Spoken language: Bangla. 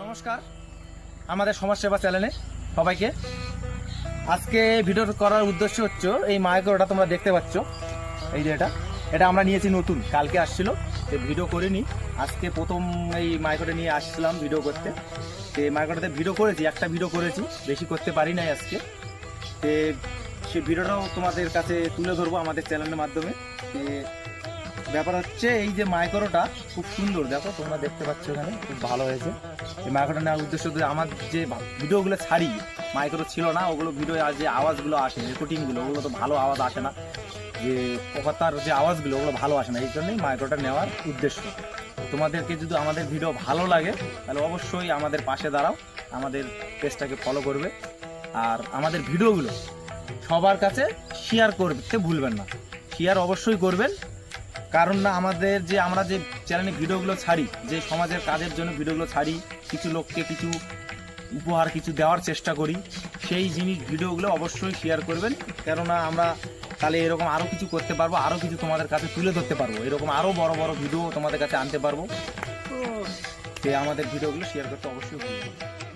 নমস্কার, আমাদের সমাজসেবা চ্যানেলে সবাইকে। আজকে ভিডিও করার উদ্দেশ্য হচ্ছে এই মাইক্রোটা তোমরা দেখতে পাচ্ছ, এই যে এটা আমরা নিয়েছি নতুন, কালকে আসছিল, ভিডিও করিনি। আজকে প্রথম এই মাইক্রোটা নিয়ে আসছিলাম ভিডিও করতে। তো এই মাইক্রোটাতে ভিডিও করেছি, একটা ভিডিও করেছি, বেশি করতে পারি নাই আজকে। তো সেই ভিডিওটাও তোমাদের কাছে তুলে ধরবো আমাদের চ্যানেলের মাধ্যমে। ব্যাপার হচ্ছে এই যে মাইক্রোটা খুব সুন্দর, দেখো তোমরা দেখতে পাচ্ছ এখানে, খুব ভালো হয়েছে। এই মাইক্রোটা নেওয়ার উদ্দেশ্য যে আমার যে ভিডিওগুলো ছাড়ি মাইক্রো ছিল না, ওগুলো ভিডিও যে আওয়াজগুলো আসে, রেকর্ডিংগুলো, ওগুলো তো ভালো আওয়াজ আসে না, যে কথার যে আওয়াজগুলো ওগুলো ভালো আসে না। এই জন্যই মাইক্রোটা নেওয়ার উদ্দেশ্য। তোমাদেরকে যদি আমাদের ভিডিও ভালো লাগে তাহলে অবশ্যই আমাদের পাশে দাঁড়াও, আমাদের পেজটাকে ফলো করবে, আর আমাদের ভিডিওগুলো সবার কাছে শেয়ার করতে ভুলবেন না। শেয়ার অবশ্যই করবেন, কারণ না আমরা যে চ্যানেলে ভিডিওগুলো ছাড়ি, যে সমাজের কাজের জন্য ভিডিওগুলো ছাড়ি, কিছু লোককে কিছু উপহার কিছু দেওয়ার চেষ্টা করি, সেই ভিডিওগুলো অবশ্যই শেয়ার করবেন। কেননা আমরা তাহলে এরকম আরও কিছু করতে পারবো, আরও কিছু তোমাদের কাছে তুলে ধরতে পারবো, এরকম আরও বড় বড় ভিডিও তোমাদের কাছে আনতে পারবো। তো আমাদের ভিডিওগুলো শেয়ার করতে অবশ্যই ভুলবেন না।